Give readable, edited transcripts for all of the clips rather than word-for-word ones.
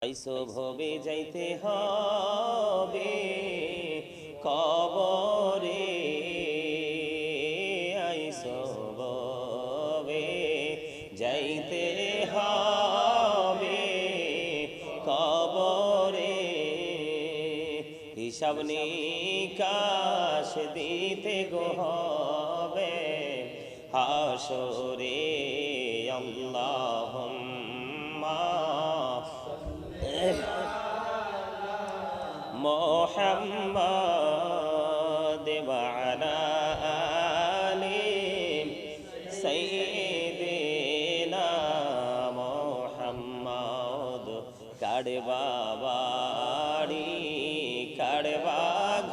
আইসো ভবে যাইতে হবে কবরে, আইসো ভবে যাইতে হবে কবরে, হিসাব নিকাশ দিতে গো হবে হাসরে। আল্লাহুম্মা মুহাম্মাদ ওয়া আলা আলি সাইয়্যিদিনা মুহাম্মাদ। কারবা বাড়ি কারবা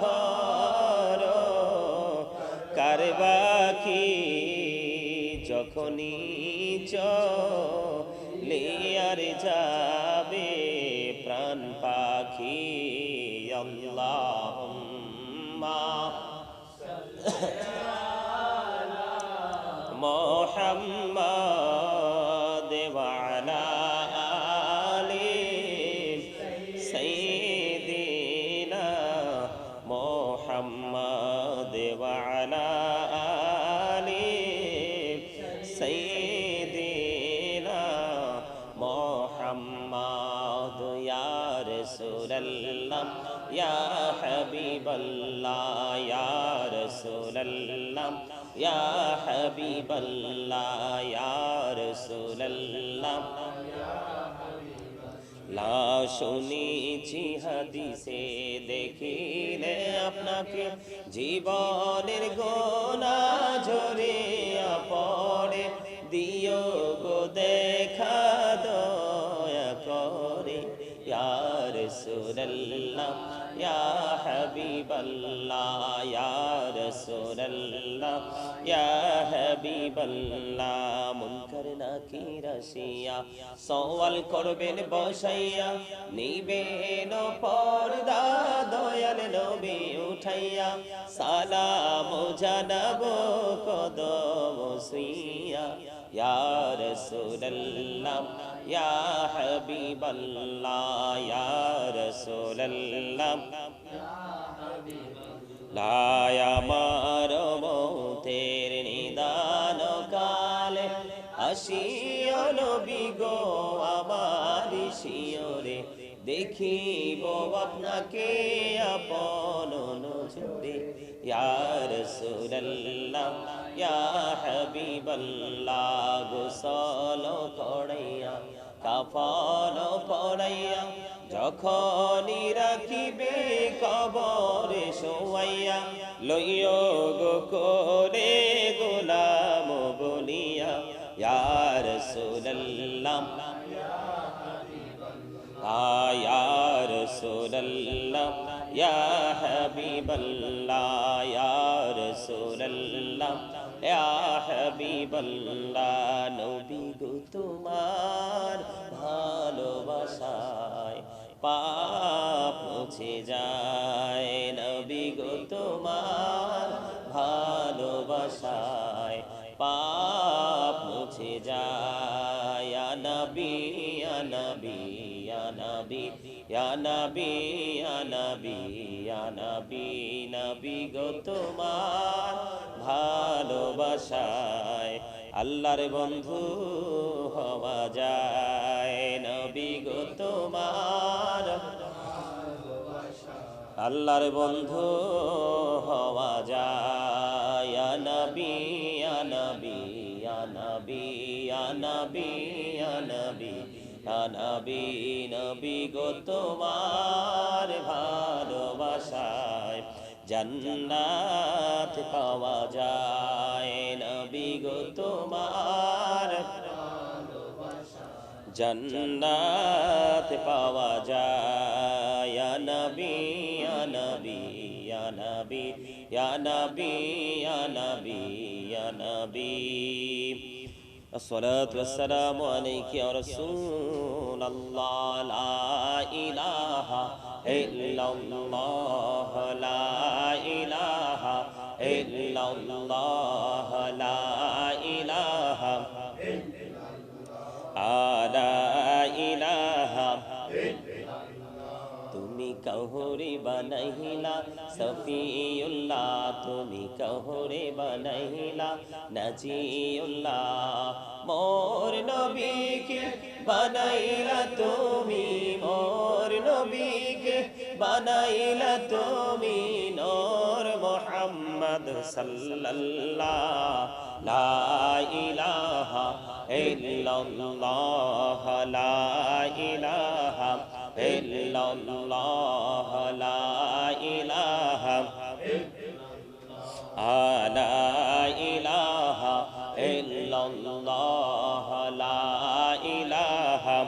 ঘর কারবা কি যখনই চলে আর যাবে প্রাণ পাখি। আল্লাহুম্মা মুহাম্মাদ ওয়া আলা আলি সাইয়্যিদিনা মুহাম্মাদ ওয়া আলা আলি সাইয়্যিদিনা মুহাম্মাদ। ইয়া রাসূলুল্লাহ ইয়া হাবিবাল্লাহ ইয়া রাসূলুল্লাহ ইয়া হাবিবাল্লাহ ইয়া রাসূলুল্লাহ। লা শুনেছি হাদিসে দেখিলে আপনাকে জীবনের গোনা ঝরিয়া পড়ে, দিও গো দেখা দয়া করে। ইয়া রাসূলুল্লাহ ইয়া হাবিবাল্লাহ ইয়া রাসূলুল্লাহ ইয়া হাবিবাল্লাহ। মুনকার নাকির আসিয়া সওয়াল করবেন বসাইয়া, নিবেন পর্দা দয়াল নবী উঠাইয়া, সালাম জানাবো কদম ছুঁইয়া। ইয়া রাসূলুল্লাহ ইয়া হাবিবাল্লাহ ইয়া রাসূলুল্লাহ। লাই আমার মৌতের নিদান কালে আসিও নবী গো আমার শিয়রে, দেখিব আপনাকে আপন নজরে। ইয়া রাসূলুল্লাহ ইয়া হাবিবাল্লাহ। গোসল করাইয়া কাফন পরাইয়া যখনই রাখিবে কবরে শোয়াইয়া, লইও গো করে গোলাম বলিয়া। ইয়া রাসূলুল্লাহ ইয়া রাসূলুল্লাহ ইয়া হাবিবাল্লাহ ইয়া রাসূলুল্লাহ ইয়া হাবিবাল্লাহ। নবী গো তোমার ভালোবাসায় পাপ মুছে যায়, নবী গো তোমার ভালোবাসায় পাপ মুছে যায়। ইয়া নবী ইয়া নবী ইয়া নবী ইয়া নবী ইয়া নবী ইয়া নবী। নবী গো তোমার ভালোবাসায় আল্লাহর বন্ধু হওয়া যায়। নবী গো তোমার আল্লাহর বন্ধু হওয়া যায়। ইয়া নবী ইয়া নবী ইয়া নবী ইয়া নবী ইয়া নবী ইয়া নবী। নবী গো তোমার ভালোবাসায় জান্নাত পাওয়া যায়। নবী গো তোমার জান্নাত পাওয়া যায়। ইয়া নবী ইয়া নবী ইয়া নবী ইয়া নবী ইয়া নবী ইয়া নবী। الصلاة والسلام عليك يا رسول الله. لا إله إلا الله لا إله إلا الله لا إله لا إله তুমি কাহুরে বানাইলা সফিউল্লাহ, তুমি কাহুরে বানাইলা নাজিউল্লাহ। মোর নবীকে বানাইলা তুমি, মোর নবীকে বানাইলা তুমি নূর মুহাম্মদ সাল্লাল্লাহ। লা ইলাহা ইল্লাল্লাহ, লা ইলাহা ইল্লাল্লাহ, লা ইলাহা লা ইলাহা ইল্লাল্লাহ, লা ইলাহা।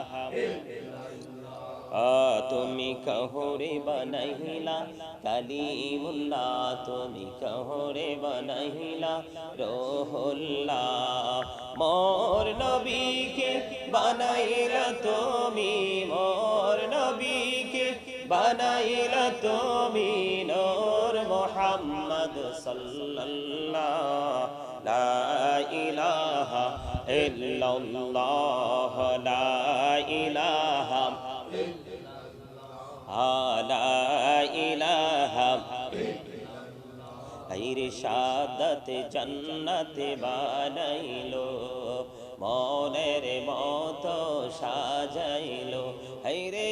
তুমি কাহুরে বানাইলা কালিমুল্লাহ, তুমি কাহুরে বানাইলা রুহুল্লাহ। মোর নবীকে বানাইলা তুমি, মোর নবীকে বানাইলা তুমি নূর মুহাম্মদ সাল্লাল্লাহ। লা ইলাহা ইল্লাল্লাহ, লা ইলাহা লা ইলাহা। হাইরে শাহাদাতে জান্নাতে বানাইলো, মনের মতো সাজাইলো। হাইরে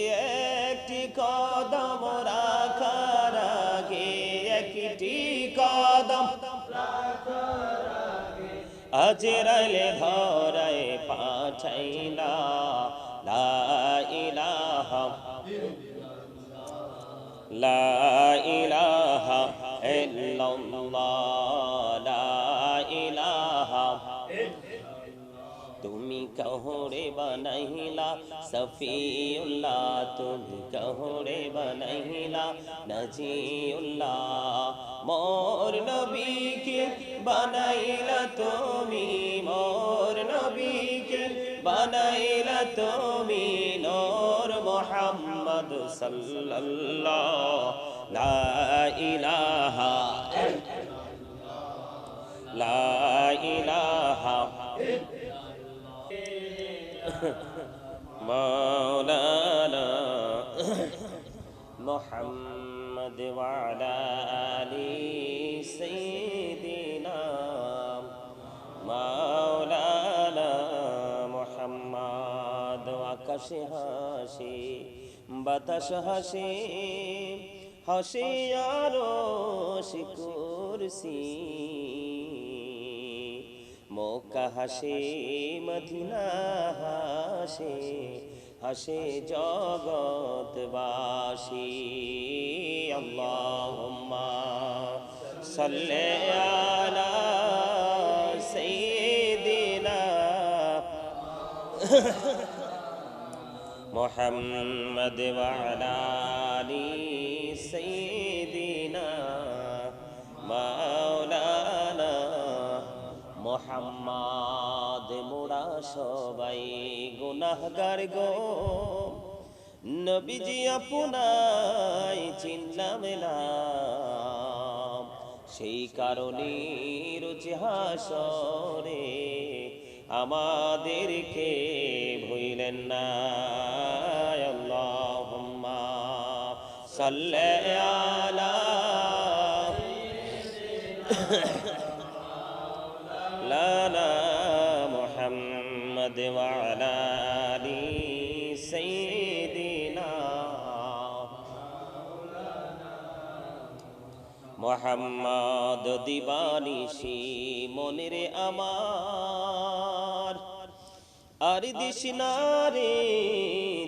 একটি কদম রাখার আগে, একটি কদম আজরাইলে ধরায় পাঠাইলা। লা ইলাহা লা ইলাহা ইল্লাল্লাহ, লা ইলাহা। তুমি কাহুরে বানাইলা সফিউল্লাহ, তুমি কাহুরে বানাইলা নাজিউল্লাহ। মোর নবীকে বানাইলা তুমি, মোর নবীকে বানাইলা তুমি নূর মুহাম্মদ সাল্লাল্লাহ। লা ইলাহা লা ইলাহা মাওলানা মুহাম্মদ ওয়া আলা আলি সাইয়্যিদিনা মাওলানা মুহাম্মদ। আকাশে হাসি বাতাস হাসি, হাসি আরশ কুরসি, মক্কা হাসে মদিনা হাসে, হাসে জগৎবাসী। আল্লাহুম্মা সাল্লি আলা সাইয়্যিদিনা মুহাম্মদ ওয়া আলা আলি সাইয়্যিদিনা মাওলানা মুহাম্মদ। মোরা সবাই গুনাহগার গো, নবীজি আপনাই চিনলাম না, সেই কারণে রোজ হাসরে আমাদেরকে ভুলেন না। আল্লাহুম্মা সাল্লি আলা লানা মুহাম্মদ ওয়া আলা আলি সাইয়্যিদিনা মুহাম্মদ। দিবানিশি মনের আমার আর দিশনা রে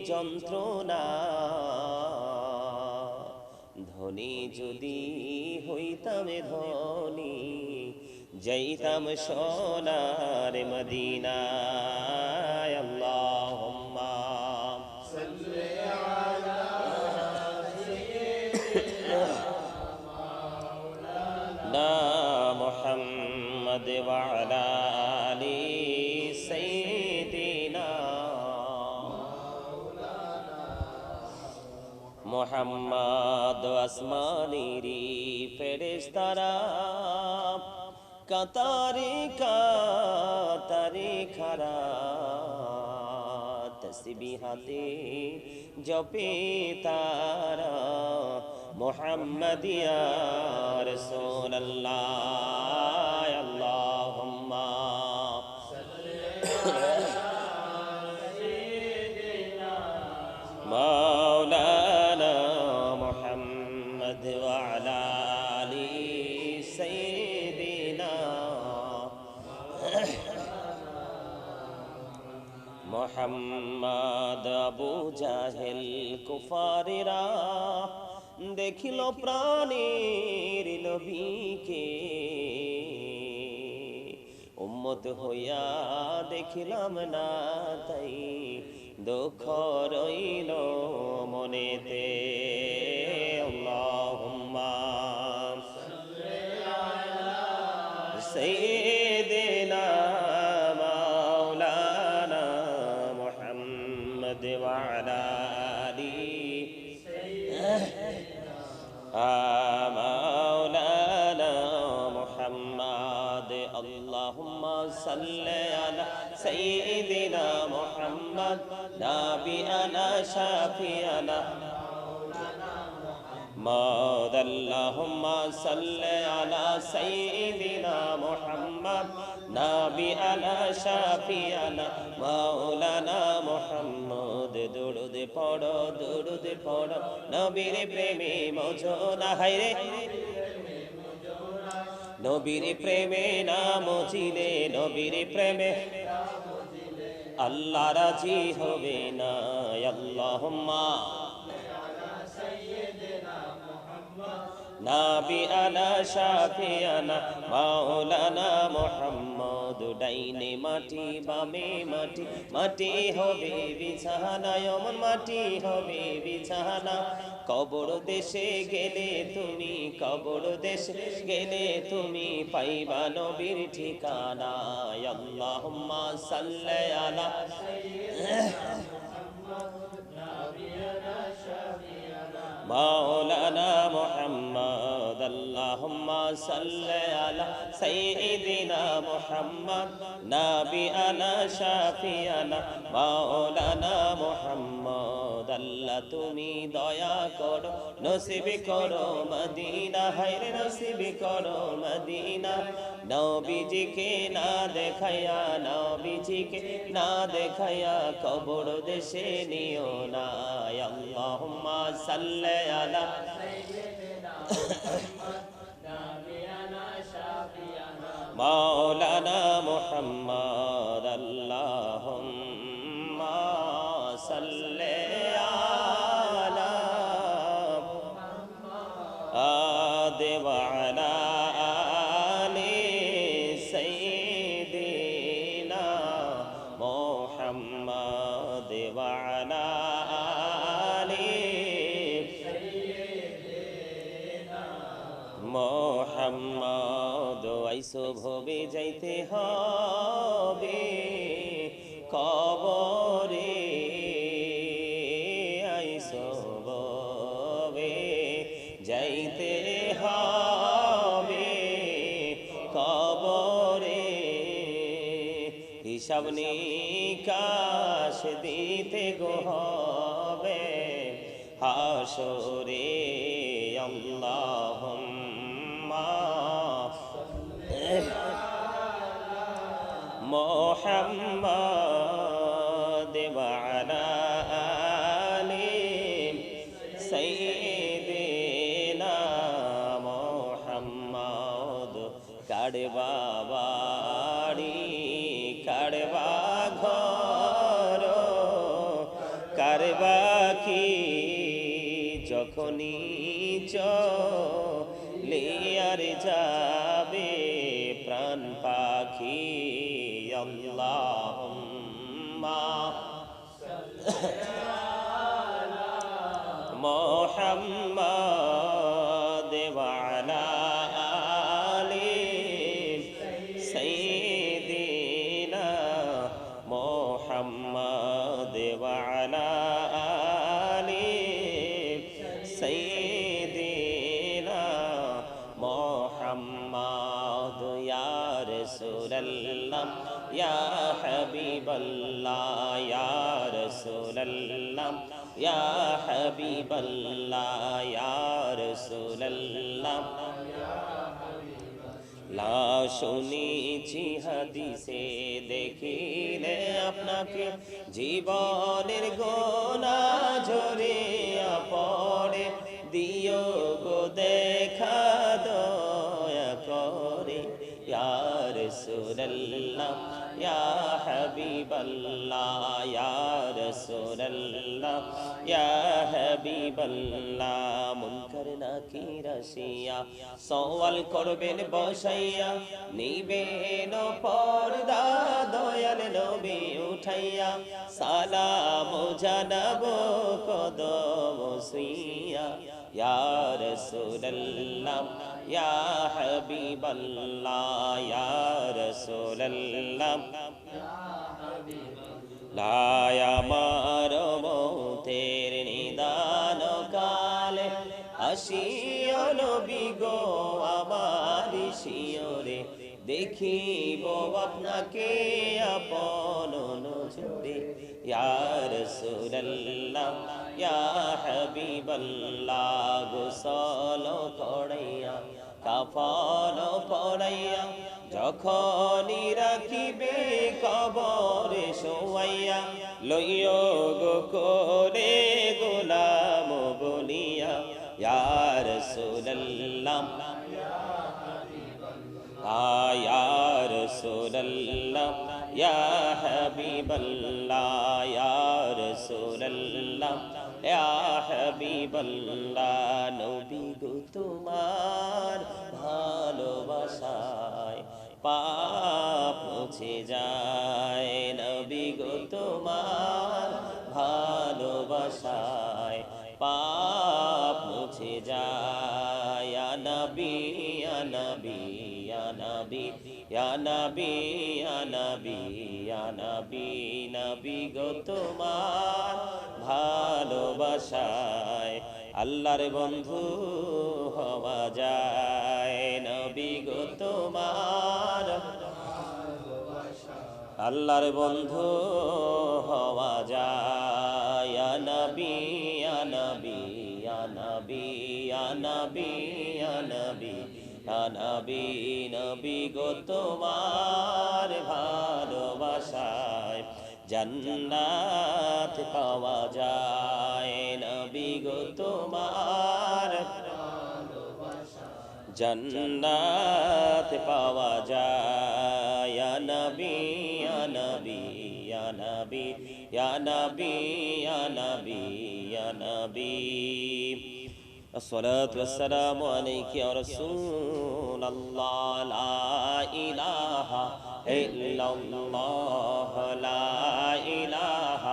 যন্ত্রণা, ধনী যদি হইতাম ধনী যাইতাম সোনার মদিনায়। আল্লাহুম্মা সাল্লি আলা সাইয়্যিদিনা মুহাম্মদ ওয়া আলা আলি সাইয়্যিদিনা মুহাম্মদ। আসমানেরি ফেরেশতারা কাতারে কাতারে খারা, তসবিহ হাতে জপে তারা মুহাম্মাদিয়া রাসূলুল্লাহ আল্লাহুম্মা মাওলানা মুহাম্মদ ওয়া আলা আলি সাইয়্যিদিনা মুহাম্মদ। আবু জাহেল কুফারেরা দেখিল প্রাণের নবীকে, উম্মত হইয়া দেখিলাম না তাই দুঃখ রইল মনেতে। আল্লাহুম্মা সাইয়্যিদিনা মাওলানা মুহাম্মদ ওয়া আলা আলি মাওলানা মুহাম্মদ। আল্লাহুম্মা সাল্লি আলা সাইয়্যিদিনা মুহাম্মদ নাবিয়ানা শাফিয়ানা মাওদ। আল্লাহুম্মা সাল্লি আলা সাইয়্যিদিনা মুহাম্মদ নাবিয়ানা শাফিয়ানা মাওলানা মুহাম্মদ। দুরুদ পড়ো দুরুদ পড়ো নবীর প্রেমে মজনা হায়রে, নবীর প্রেমে না মজিলে, নবীর প্রেমে আল্লাহ রাজি হবে না। আল্লাহুম্মা নাবিয়ানা শাফিয়ানা মাওলানা মুহাম্মদ। ডাইনে মাটি বামে মাটি, মাটি হবে বিছানা, এমন মাটি হবে বিছানা। কবর দেশে গেলে তুমি, কবর দেশে গেলে তুমি পাইবা নবীর ঠিকানা। আল্লাহুম্মা সাল্লি আলা মাওলানা মুহাম্মদ। আল্লাহুম্মা সাল্লি আলা সাইয়্যিদিনা মুহাম্মদ নাবিয়ানা শাফিয়ানা মাওলানা মুহাম্মদ। আল্লাহ তুমি দয়া করো নসিব করো মদিনা, হায়রে নসিব করো মদিনা। নবীজিকে না দেখায়া, নবীজিকে না দেখায়া কবর দেশে নিও না। আল্লাহুম্মা সাল্লি আলা মাওলানা মুহাম্মদ। আল্লাহুম্মা সাল্লি আলা আদি ওয়া আলা আলি সাইয়্যিদিনা মুহাম্মদ ওয়া আলা মুহাম্মদ। আইসো ভবে যাইতে হবে কবরে, আইসো ভবে যাইতে হবে কবরে। হিসাব নিকাশ দিতে গো হবে হাসরে। আল্লাহুম্মা মুহাম্মদ ওয়া আলা আলি সাইয়্যিদিনা মুহাম্মদ। কাড়বা বাড়ি কাড়বা ঘর, কারবা কি যখনই চলে আর যাবে প্রাণ পাখি। আল্লাহুম্মা মুহাম্মদ ওয়া আলা আলি সাইয়্যিদিনা মুহাম্মদ ওয়া আলা আলি সাইয়্যিদিনা মুহাম্মদ। ইয়া রাসূলুল্লাহ ইয়া হাবিবাল্লাহ ইয়া রাসূলুল্লাহ ইয়া হাবিবাল্লাহ ইয়া রাসূলুল্লাহ লা শুনেছি হাদিসে দেখিলে আপনাকে জীবনের গোনা ঝরিয়া পড়ে দিও গো দেখা দয়া করে ইয়া রাসূলুল্লাহ ইয়া হাবিবাল্লাহ ইয়া রাসূলুল্লাহ ইয়া হাবিবাল্লাহ মুনকার নাকির আসিয়া সওয়াল করবেন বসাইয়া নিবেন পর্দা দয়াল নবী উঠাইয়া সালাম জানাবো কদম সুইয়া ইয়া রাসূলুল্লাহ ইয়া হাবিবাল্লাহ ইয়া রাসূলুল্লাহ লায় আমার মৌতের নিদান কালে আসিও নবী গো আমার শিয়রে দেখিব আপনাকে আপন নজরে ইয়া রাসূলুল্লাহ ইয়া হাবিবাল্লাহ গোসল করাইয়া কাফন পরাইয়া যখনই রাখিবে কবরে শোয়াইয়া লইও গো করে গোলাম বলিয়া ইয়া রাসূলুল্লাহ ইয়া রাসূলুল্লাহ ইয়া হাবিবাল্লাহ ইয়া রাসূলুল্লাহ ইয়া হাবিবাল্লাহ নবী গো তোমার ভালোবাসায় পাপ মুছে যায় নবী গো তোমার ভালোবাসায় পাপ মুছে যায় ইয়া নবী ইয়া নবী ইয়া নবী ইয়া নবী ইয়া নবী ইয়া নবী নবী গো তোমার ভালোবাসায় আল্লাহর বন্ধু হওয়া যায় নবী গো তোমার আল্লাহর বন্ধু হওয়া যায় ইয়া নবী ইয়া নবী ইয়া নবী ইয়া নবী ইয়া নবী ইয়া নবী নবী গো তোমার ভালোবাসায় জান্নাত পাওয়া যায় নবী গো তোমার জান্নাত পাওয়া যায় ইয়া নবী ইয়া নবী ইয়া নবী ইয়া নবী ইয়া নবী ইয়া নবী الصلاة والسلام عليك يا رسول الله لا إله إلا الله لا إله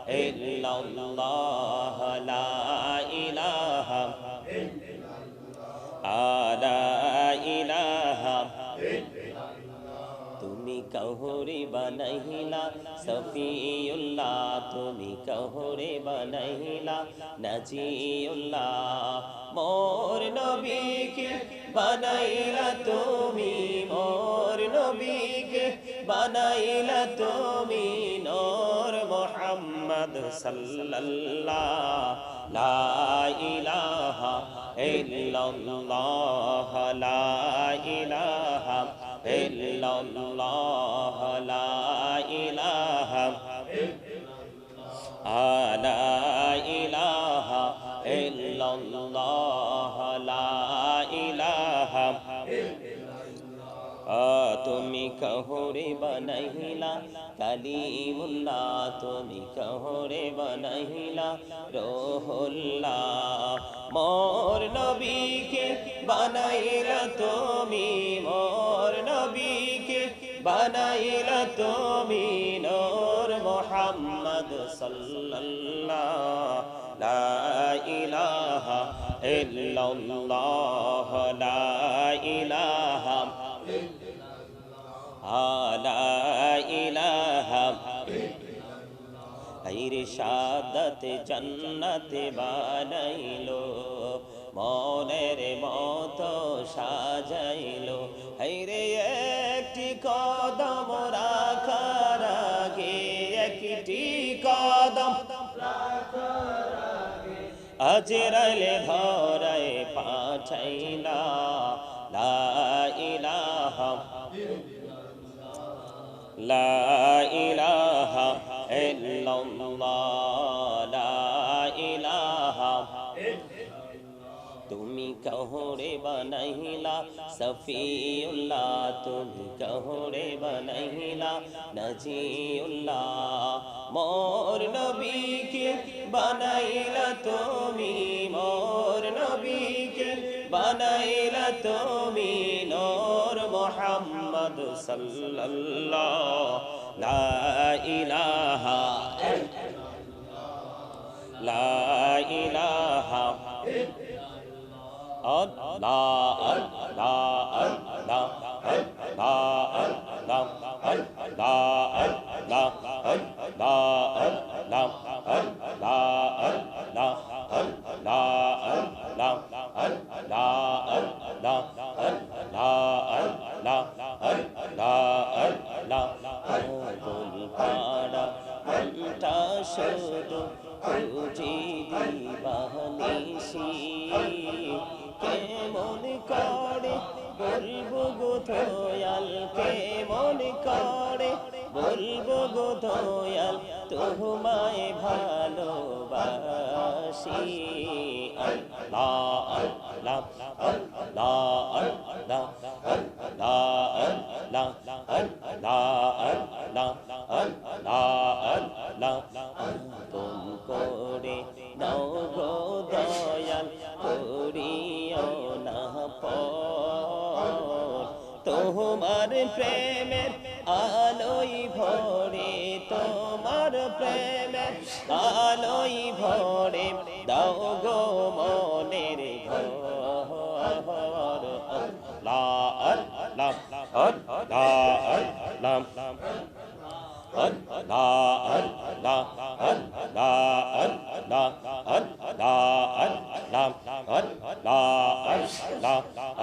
إلا الله لا إله لا إله তুমি কাহরে বানাইলা সফিউল্লাহ তুমি কাহরে বানাইলা নাজিউল্লাহ মোর নবীকে বানাইলা তুমি মোর নবীকে বানাইলা তুমি নূর মুহাম্মদ সাল্লাল্লাহ লা ইলাহা ইল্লাল্লাহ লা ইলাহা ইল্লাল্লাহ লা ইলাহা লা ইলাহা ইল্লাল্লাহ লা ইলাহা তুমি কহরে বানাইলা কালিমুল্লাহ তুমি কহরে বানাইলা রুহুল্লাহ মোর নবীকে বানাইলা তুমি মোর নবীকে বানাইলা তুমি নূর মুহাম্মদ সাল্লাল্লাহ লা ইলাহা ইল্লাল্লাহ লা ইলাহা লা ইলাহা হাইরে শাহাদাত জান্নাত বানাইলো মনের মতো সাজাইলো হাইরে একটি কদম রাখার আগে একটি কদম রাখার আজরাইলে ধরায় পাঠাইলা লা ইলাহা লা ইলাহা ইল্লাল্লাহ লা ইলাহা তুমি কহরে বানাইলা সফিউল্লাহ তুমি কহরে বানাইলা নজিউল্লাহ মোর নবীকে বানাইলা তুমি মোর নবীকে বানাইলা তুমি নূর মুহাম্মদ সাল্লাল্লাহ লা ইলাহা লা ইলাহা Allah, Allah, Allah, Allah, Allah, Allah, কেমন করে বলবো গো দয়াল কেমন করে বলবো গো দয়াল তোমায় ভালোবাসি আল্লাহ আল্লাহ আল্লাহ আল্লাহ আল্লাহ আল্লাহ আল্লাহ আল্লাহ আল্লাহ আপন করে নাও গো দয়াল করিও না তোমার প্রেমের আলোই ভরে তোমার প্রেমের আলোই ভরে দাও গো মনের ঘর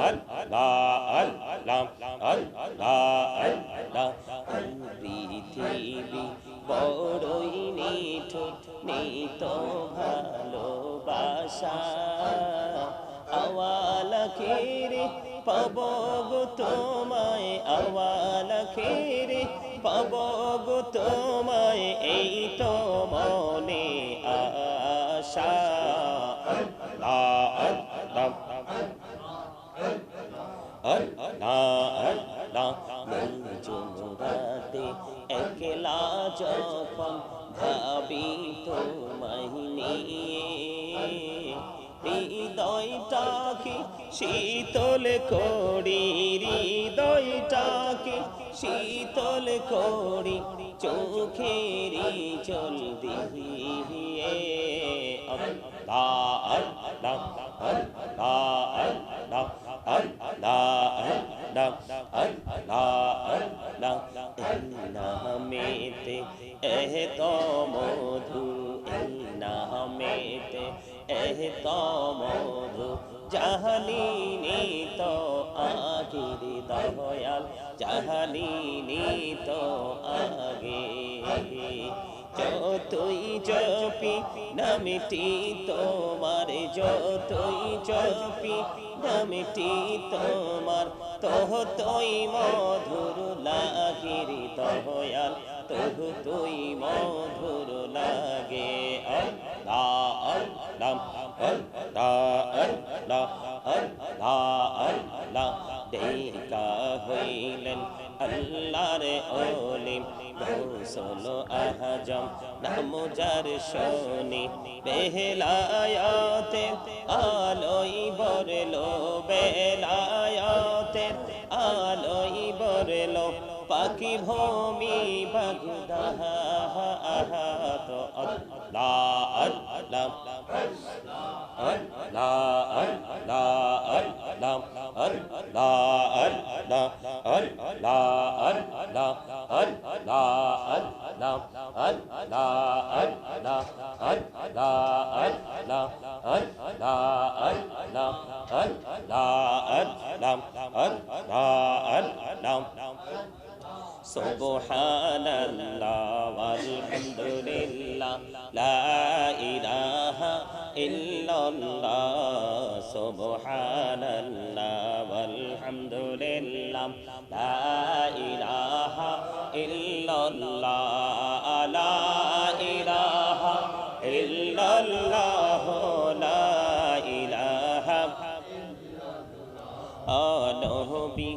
আল্লাহ আল্লাহ আল্লাহ আল্লাহ পৃথিবী বড়ই নিঠুর নেই তো ভালোবাসা আওয়ালা খেরে পাব গো তোমায় আওয়ালা খেরে পাব গো তোমায় এই তো মনে আশা রাতে একলা যখন ভাবি তোমায় নিয়ে হৃদয়টাকে শীতল করি হৃদয়টাকে শীতল করি চোখেরি জল দিয়ে আল্লাহ আল্লাহ আল্লাহ আল্লাহ আল্লাহ আল্লাহ আল্লাহ নামেতে এত মধু নামেতে এত মধু জাহালিনি তো আগের দয়াল জাহালিনি তো আগে যতই জপি নামটি তোমার যতই জপি নামটি তোমার ততই মধুর লাগে রে দয়াল ততই মধুর লাগে আল্লাহ আল্লাহ আল্লাহ আল্লাহ আল্লাহ আল্লাহ দেখা হইলেন আল্লাহর ওলি গৌসুল আজম নাম যার শোনি বেলায়াতে আলোই বরলো বেলায়াতে আলোই বরলো পাখি ভূমি বাগদাহ তো আল্লাহ আল্লাহ আল্লাহ আল্লাহ আল্লাহ আল্লাহ আল্লাহ আল্লাহ আল্লাহ আল্লাহ সুবহানাল্লাহ ওয়ালহামদুলিল্লাহ লা ইলাহা ইল্লাল্লাহ সুবহানাল্লাহ ওয়ালহামদুলিল্লাহ লা ইলাহা ইল্লাল্লাহ লা ইলাহা ইল্লাল্লাহ লা ইলাহা নবী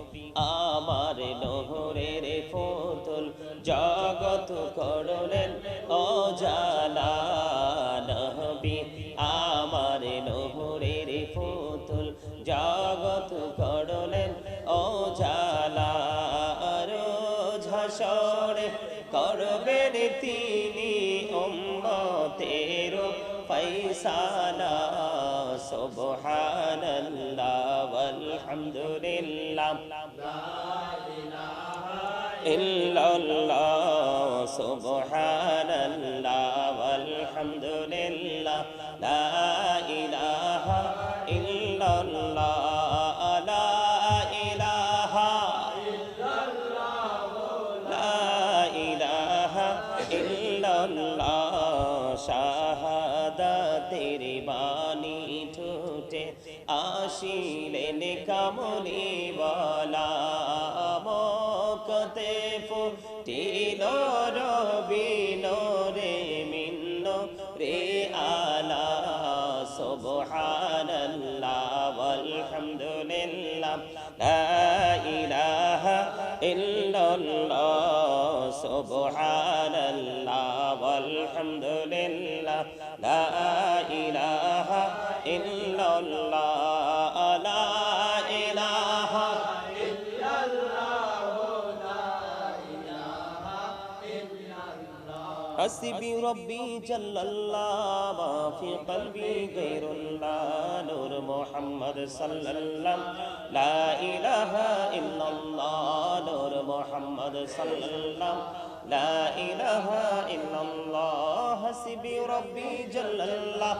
আমার নহরের পুতুল জগৎ করলেন অজালা নবী আমার নহরের পুতুল জগৎ করলেন অজালা রোজ হাসরে করবেন তিনি উম্মতের ফয়সালা সুবহানাল্লাহ ওয়ালহামদুলিল্লাহ ইল্লাল্লাহ সুবহানাল্লাহ ওয়ালহামদুলিল্লাহ লা ইলাহা ইল্লাল্লাহ লা ইলাহা লা ইলাহা ইল্লাল্লাহ শাহাদাতের বাণী ঠোঁটে আসিলেন কামলিওয়ালা মকতে ফুটিল রবিন রে মিন্ন রে আলা সুবহানাল্লাহ ওয়ালহামদুলিল্লাহ লা ইলাহা ইল্লাল্লাহ সুবহানাল্লাহ ওয়ালহামদুলিল্লাহ লা ইলাহা ইল্লাল্লাহ লা ইলাহা حسبي ربي جل الله ما في قلبي غير الله نور محمد صلى الله لا إله إلا الله نور محمد صلى الله لا إله إلا الله حسبي ربي جل الله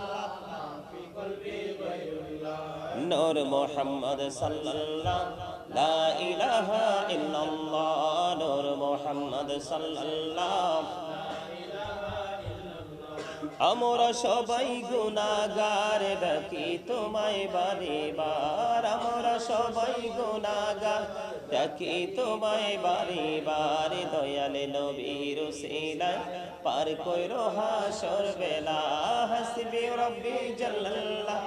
نور محمد صلى الله لا إله إلا الله نور محمد صلى الله আমরা সবাই গুনাহগার ডাকি তোমায় বারে বার আমরা সবাই গুনাহগার ডাকি তোমায় বারে বার দয়ালে নবীর উসিলায় পার কইরো হাসর বেলা হাসবি রব্বি জাল্লাল্লাহ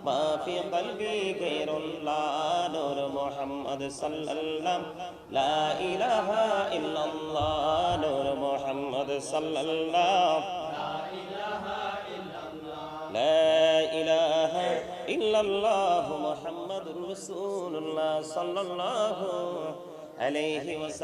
মা ফি কলবি গায়রুল্লাহ নূর মুহাম্মদ সাল্লাল্লাহু লা ইলাহা ইল্লাল্লাহ নূর মুহাম্মদ সাল্লাল্লাহু لا إله إلا الله محمد رسول الله صلى الله عليه وسلم